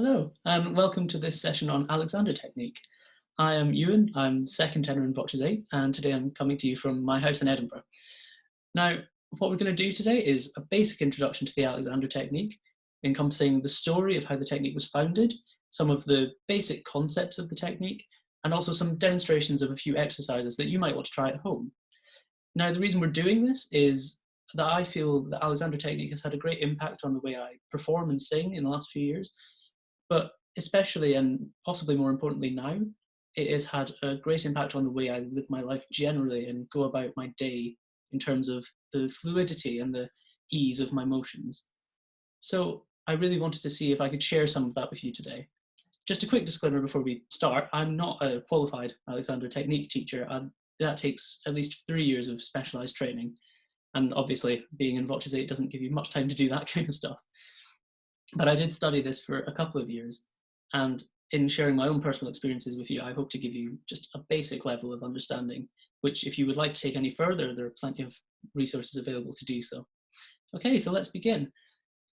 Hello, and welcome to this session on Alexander technique. I am Euan, I'm second tenor in Voces 8, and today I'm coming to you from my house in Edinburgh. Now, what we're going to do today is a basic introduction to the Alexander technique, encompassing the story of how the technique was founded, some of the basic concepts of the technique, and also some demonstrations of a few exercises that you might want to try at home. Now, the reason we're doing this is that I feel the Alexander technique has had a great impact on the way I perform and sing in the last few years, but especially and possibly more importantly now, it has had a great impact on the way I live my life generally and go about my day in terms of the fluidity and the ease of my motions. So I really wanted to see if I could share some of that with you today. Just a quick disclaimer before we start, I'm not a qualified Alexander technique teacher. That takes at least 3 years of specialised training. And obviously being in Voces 8 doesn't give you much time to do that kind of stuff. But I did study this for a couple of years, and in sharing my own personal experiences with you, I hope to give you just a basic level of understanding, which if you would like to take any further, there are plenty of resources available to do so. Okay, so let's begin.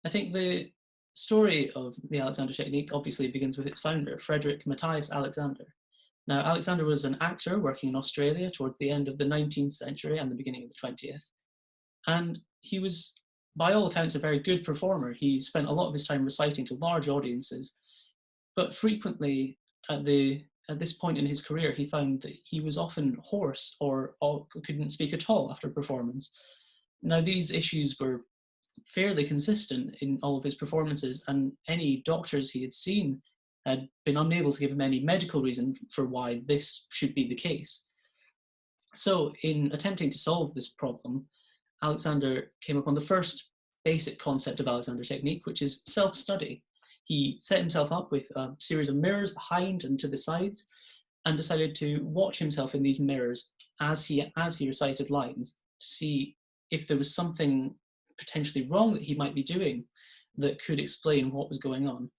I think the story of the Alexander technique obviously begins with its founder, Frederick Matthias Alexander. Now, Alexander was an actor working in Australia towards the end of the 19th century and the beginning of the 20th. And he was, by all accounts, a very good performer. He spent a lot of his time reciting to large audiences, but frequently at this point in his career, he found that he was often hoarse or couldn't speak at all after performance. Now, these issues were fairly consistent in all of his performances, and any doctors he had seen had been unable to give him any medical reason for why this should be the case. So, in attempting to solve this problem, Alexander came upon the first basic concept of Alexander technique, which is self-study. He set himself up with a series of mirrors behind and to the sides, and decided to watch himself in these mirrors as he recited lines to see if there was something potentially wrong that he might be doing that could explain what was going on.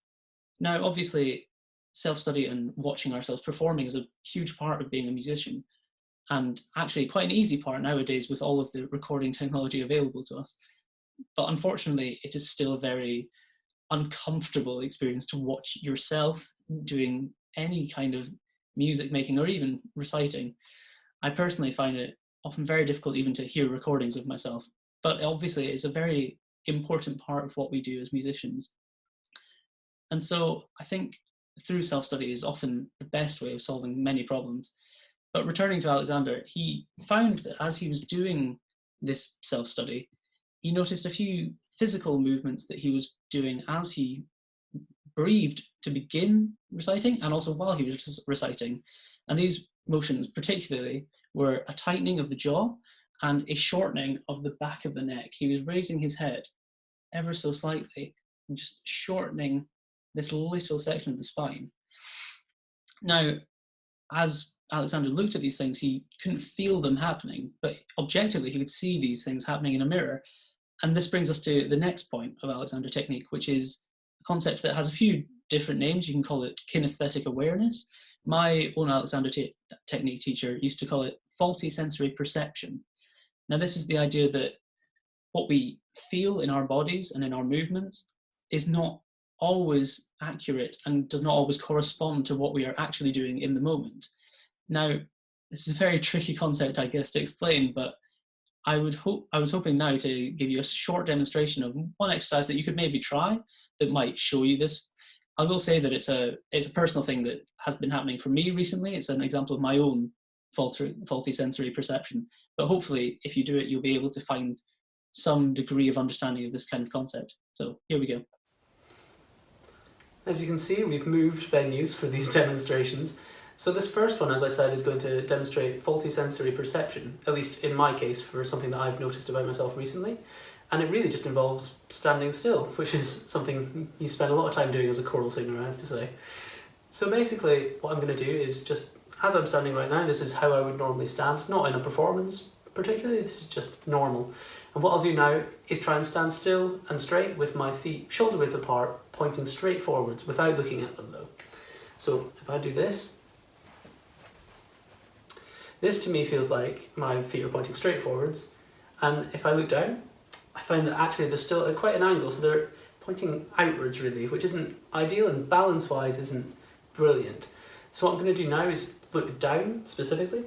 Now, obviously, self-study and watching ourselves performing is a huge part of being a musician, and actually quite an easy part nowadays with all of the recording technology available to us. But unfortunately, it is still a very uncomfortable experience to watch yourself doing any kind of music making or even reciting. I personally find it often very difficult even to hear recordings of myself, but obviously it's a very important part of what we do as musicians. And so I think through self-study is often the best way of solving many problems. But returning to Alexander, he found that as he was doing this self-study, he noticed a few physical movements that he was doing as he breathed to begin reciting and also while he was reciting. And these motions particularly were a tightening of the jaw and a shortening of the back of the neck. He was raising his head ever so slightly and just shortening this little section of the spine. Now, as Alexander looked at these things, he couldn't feel them happening, but objectively he could see these things happening in a mirror. And this brings us to the next point of Alexander technique, which is a concept that has a few different names. You can call it kinesthetic awareness. My own Alexander technique teacher used to call it faulty sensory perception. Now, this is the idea that what we feel in our bodies and in our movements is not always accurate and does not always correspond to what we are actually doing in the moment. Now, this is a very tricky concept, I guess, to explain, but I was hoping now to give you a short demonstration of one exercise that you could maybe try that might show you this. I will say that it's a personal thing that has been happening for me recently. It's an example of my own faulty sensory perception. But hopefully, if you do it, you'll be able to find some degree of understanding of this kind of concept. So here we go. As you can see, we've moved venues for these demonstrations. So this first one, as I said, is going to demonstrate faulty sensory perception, at least in my case, for something that I've noticed about myself recently. And it really just involves standing still, which is something you spend a lot of time doing as a choral singer, I have to say. So basically, what I'm going to do is just, as I'm standing right now, this is how I would normally stand, not in a performance particularly, this is just normal. And what I'll do now is try and stand still and straight with my feet shoulder width apart, pointing straight forwards without looking at them though. So if I do this to me feels like my feet are pointing straight forwards, and if I look down, I find that actually they're still at quite an angle, so they're pointing outwards really, which isn't ideal and balance-wise isn't brilliant. So what I'm going to do now is look down specifically,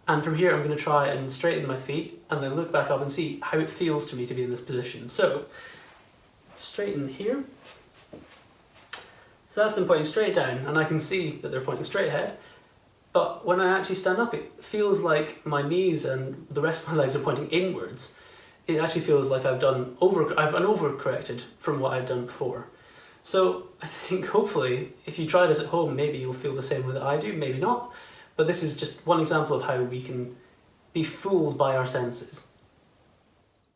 and from here I'm going to try and straighten my feet and then look back up and see how it feels to me to be in this position. So straighten here. So that's them pointing straight down, and I can see that they're pointing straight ahead. But when I actually stand up, it feels like my knees and the rest of my legs are pointing inwards. It actually feels like I've overcorrected from what I've done before. So I think hopefully if you try this at home, maybe you'll feel the same way that I do, maybe not. But this is just one example of how we can be fooled by our senses.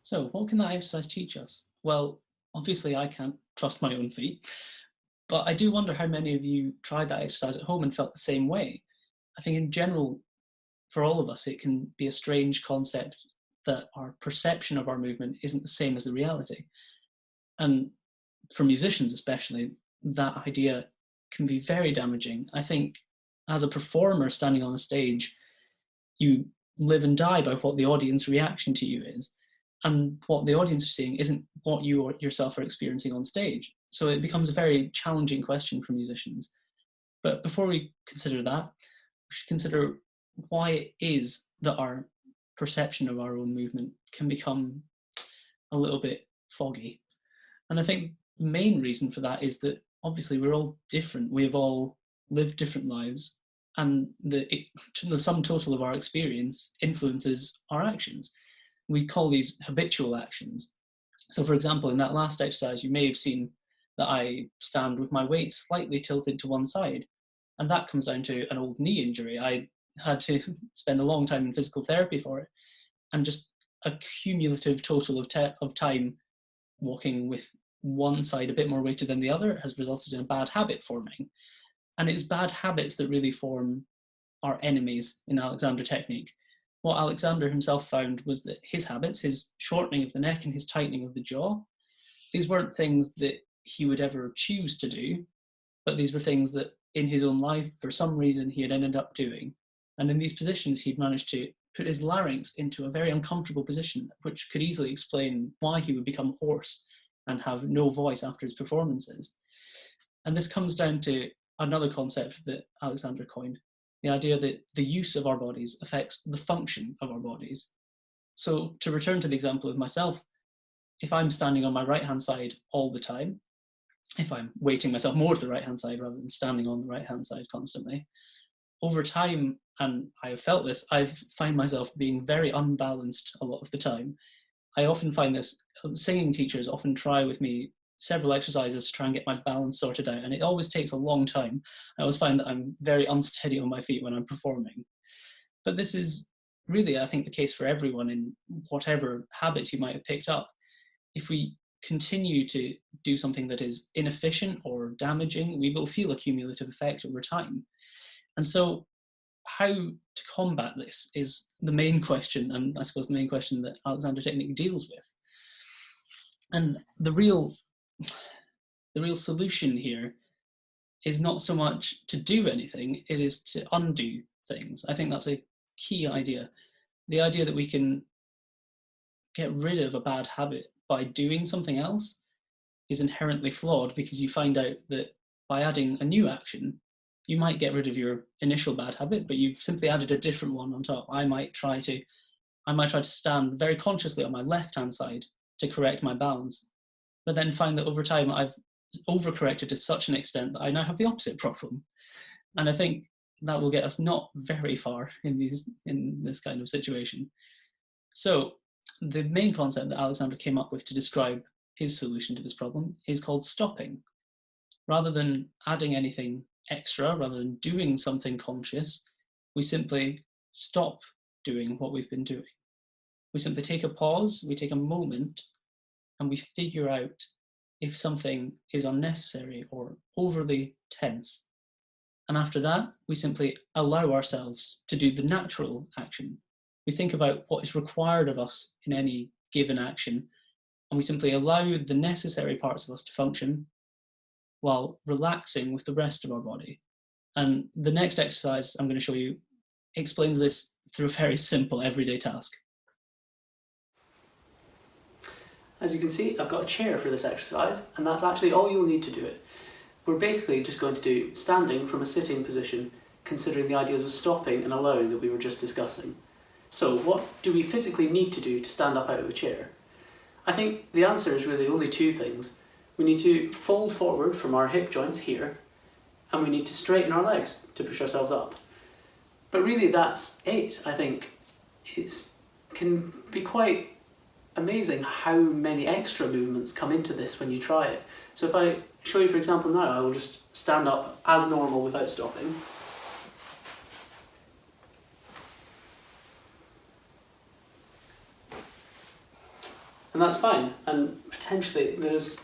So what can that exercise teach us? Well, obviously I can't trust my own feet, but I do wonder how many of you tried that exercise at home and felt the same way. I think in general, for all of us, it can be a strange concept that our perception of our movement isn't the same as the reality. And for musicians especially, that idea can be very damaging. I think as a performer standing on a stage, you live and die by what the audience reaction to you is. And what the audience are seeing isn't what you yourself are experiencing on stage. So it becomes a very challenging question for musicians. But before we consider that, we should consider why it is that our perception of our own movement can become a little bit foggy. And I think the main reason for that is that obviously we're all different. We have all lived different lives, and the sum total of our experience influences our actions. We call these habitual actions. So for example, in that last exercise, you may have seen that I stand with my weight slightly tilted to one side. And that comes down to an old knee injury. I had to spend a long time in physical therapy for it. And just a cumulative total of time walking with one side a bit more weighted than the other has resulted in a bad habit forming. And it's bad habits that really form our enemies in Alexander technique. What Alexander himself found was that his habits, his shortening of the neck and his tightening of the jaw, these weren't things that he would ever choose to do, but these were things that in his own life, for some reason, he had ended up doing. And in these positions, he'd managed to put his larynx into a very uncomfortable position, which could easily explain why he would become hoarse and have no voice after his performances. And this comes down to another concept that Alexander coined, the idea that the use of our bodies affects the function of our bodies. So to return to the example of myself, if I'm standing on my right-hand side all the time, if I'm weighting myself more to the right-hand side rather than standing on the right-hand side constantly, over time, and I have felt this, I find myself being very unbalanced a lot of the time. I often find this, singing teachers often try with me several exercises to try and get my balance sorted out, and it always takes a long time. I always find that I'm very unsteady on my feet when I'm performing. But this is really, I think, the case for everyone in whatever habits you might have picked up. If we continue to do something that is inefficient or damaging, we will feel a cumulative effect over time. And so how to combat this is the main question, and I suppose the main question that Alexander technique deals with. And the real solution here is not so much to do anything, it is to undo things. I think that's a key idea. The idea that we can get rid of a bad habit by doing something else is inherently flawed, because you find out that by adding a new action, you might get rid of your initial bad habit, but you've simply added a different one on top. I might try to stand very consciously on my left-hand side to correct my balance, but then find that over time I've overcorrected to such an extent that I now have the opposite problem. And I think that will get us not very far in this kind of situation. So the main concept that Alexander came up with to describe his solution to this problem is called stopping. Rather than adding anything extra, rather than doing something conscious, we simply stop doing what we've been doing. We simply take a pause, we take a moment, and we figure out if something is unnecessary or overly tense. And after that, we simply allow ourselves to do the natural action. We think about what is required of us in any given action, and we simply allow the necessary parts of us to function while relaxing with the rest of our body. And the next exercise I'm going to show you explains this through a very simple everyday task. As you can see, I've got a chair for this exercise, and that's actually all you'll need to do it. We're basically just going to do standing from a sitting position, considering the ideas of stopping and allowing that we were just discussing. So what do we physically need to do to stand up out of a chair? I think the answer is really only two things. We need to fold forward from our hip joints here, and we need to straighten our legs to push ourselves up. But really that's it. I think it can be quite amazing how many extra movements come into this when you try it. So if I show you, for example, now, I will just stand up as normal without stopping. And that's fine, and potentially there's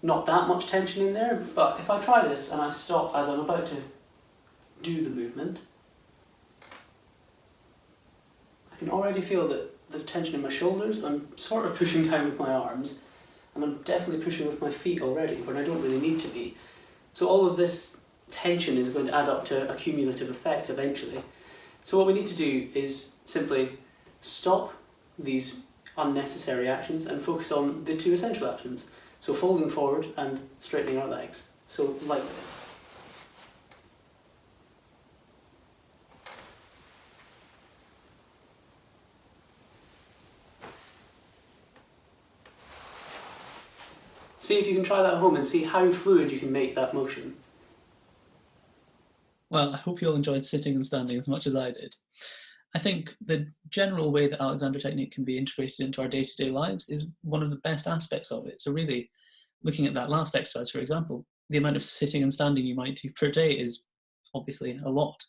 not that much tension in there, but if I try this and I stop as I'm about to do the movement, I can already feel that there's tension in my shoulders. I'm sort of pushing down with my arms, and I'm definitely pushing with my feet already when I don't really need to be. So all of this tension is going to add up to a cumulative effect eventually. So what we need to do is simply stop these unnecessary actions and focus on the two essential actions. So folding forward and straightening our legs. So like this. See if you can try that at home and see how fluid you can make that motion. Well, I hope you all enjoyed sitting and standing as much as I did. I think the general way that Alexander technique can be integrated into our day-to-day lives is one of the best aspects of it. So really, looking at that last exercise, for example, the amount of sitting and standing you might do per day is obviously a lot.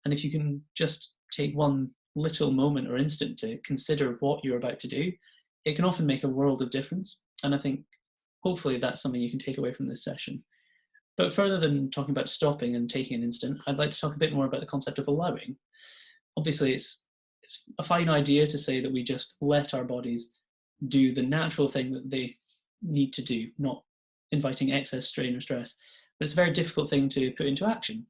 And if you can just take one little moment or instant to consider what you're about to do, it can often make a world of difference. And I think hopefully that's something you can take away from this session. But further than talking about stopping and taking an instant, I'd like to talk a bit more about the concept of allowing. Obviously, it's a fine idea to say that we just let our bodies do the natural thing that they need to do, not inviting excess strain or stress. But it's a very difficult thing to put into action.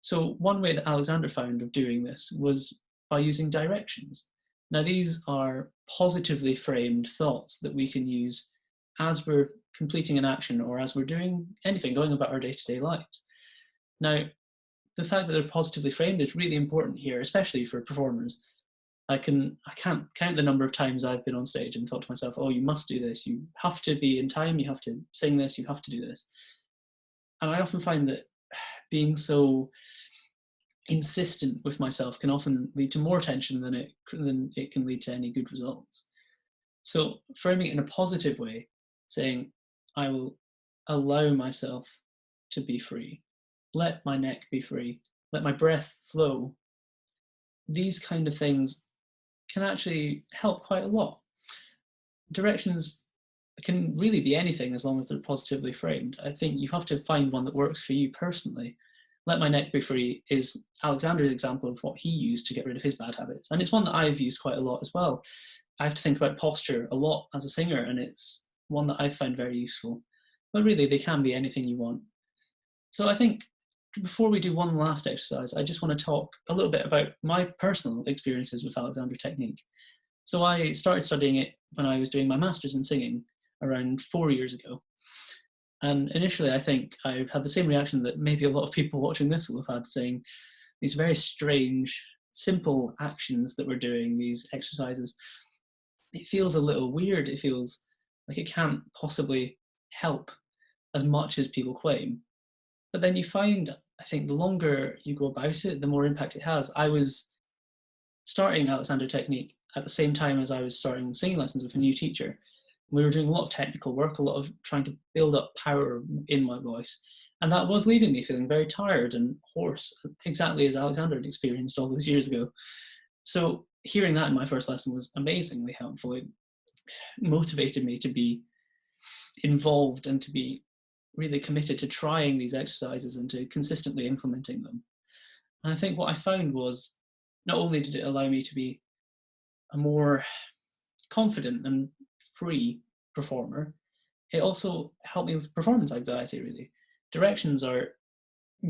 So one way that Alexander found of doing this was by using directions. Now, these are positively framed thoughts that we can use as we're completing an action or as we're doing anything, going about our day-to-day lives. Now, the fact that they're positively framed is really important here, especially for performers. I can't count the number of times I've been on stage and thought to myself, oh, you must do this, you have to be in time, you have to sing this, you have to do this. And I often find that being so insistent with myself can often lead to more tension than it can lead to any good results. So framing it in a positive way, saying, I will allow myself to be free, let my neck be free, let my breath flow. These kind of things can actually help quite a lot. Directions can really be anything as long as they're positively framed. I think you have to find one that works for you personally. Let my neck be free is Alexander's example of what he used to get rid of his bad habits. And it's one that I've used quite a lot as well. I have to think about posture a lot as a singer, and it's one that I've found very useful. But really, they can be anything you want. So I think before we do one last exercise, I just want to talk a little bit about my personal experiences with Alexander technique. So I started studying it when I was doing my master's in singing around 4 years ago. And initially, I think I had the same reaction that maybe a lot of people watching this will have had, saying these very strange, simple actions that we're doing, these exercises, it feels a little weird. It feels like it can't possibly help as much as people claim. But then you find, I think, the longer you go about it, the more impact it has. I was starting Alexander technique at the same time as I was starting singing lessons with a new teacher. We were doing a lot of technical work, a lot of trying to build up power in my voice. And that was leaving me feeling very tired and hoarse, exactly as Alexander had experienced all those years ago. So hearing that in my first lesson was amazingly helpful. It motivated me to be involved and to be really committed to trying these exercises and to consistently implementing them. And I think what I found was not only did it allow me to be a more confident and free performer, it also helped me with performance anxiety, really. Directions are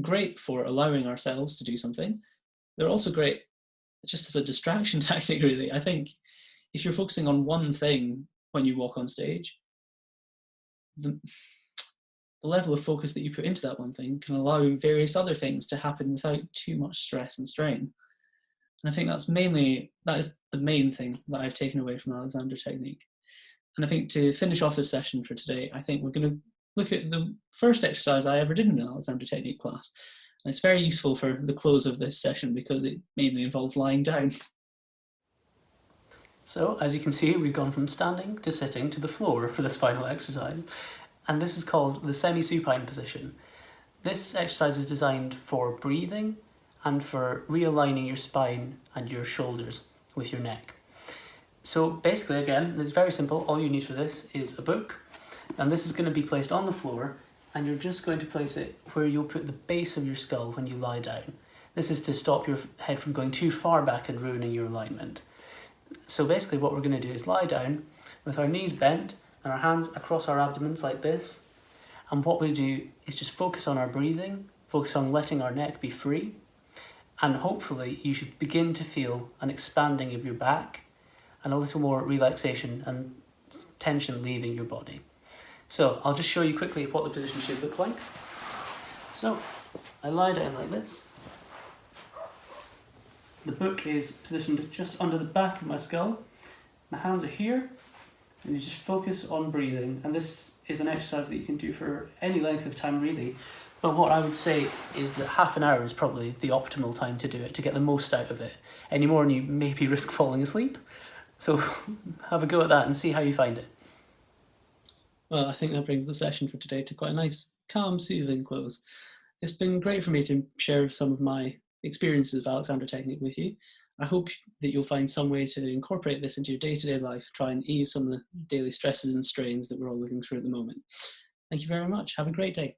great for allowing ourselves to do something. They're also great just as a distraction tactic, really. I think if you're focusing on one thing when you walk on stage, the level of focus that you put into that one thing can allow various other things to happen without too much stress and strain. And I think that is the main thing that I've taken away from Alexander technique. And I think to finish off this session for today, I think we're going to look at the first exercise I ever did in an Alexander technique class. And it's very useful for the close of this session because it mainly involves lying down. So, as you can see, we've gone from standing to sitting to the floor for this final exercise. And this is called the semi-supine position. This exercise is designed for breathing and for realigning your spine and your shoulders with your neck. So basically, again, it's very simple. All you need for this is a book. And this is going to be placed on the floor, and you're just going to place it where you'll put the base of your skull when you lie down. This is to stop your head from going too far back and ruining your alignment. So basically what we're going to do is lie down with our knees bent and our hands across our abdomens like this. And what we do is just focus on our breathing, focus on letting our neck be free. And hopefully you should begin to feel an expanding of your back and a little more relaxation and tension leaving your body. So I'll just show you quickly what the position should look like. So I lie down like this. The book is positioned just under the back of my skull. My hands are here, and you just focus on breathing. And this is an exercise that you can do for any length of time, really. But what I would say is that half an hour is probably the optimal time to do it, to get the most out of it. Any more and you maybe risk falling asleep. So have a go at that and see how you find it. Well, I think that brings the session for today to quite a nice, calm, soothing close. It's been great for me to share some of my experiences of Alexander technique with you. I hope that you'll find some way to incorporate this into your day-to-day life, try and ease some of the daily stresses and strains that we're all living through at the moment. Thank you very much. Have a great day.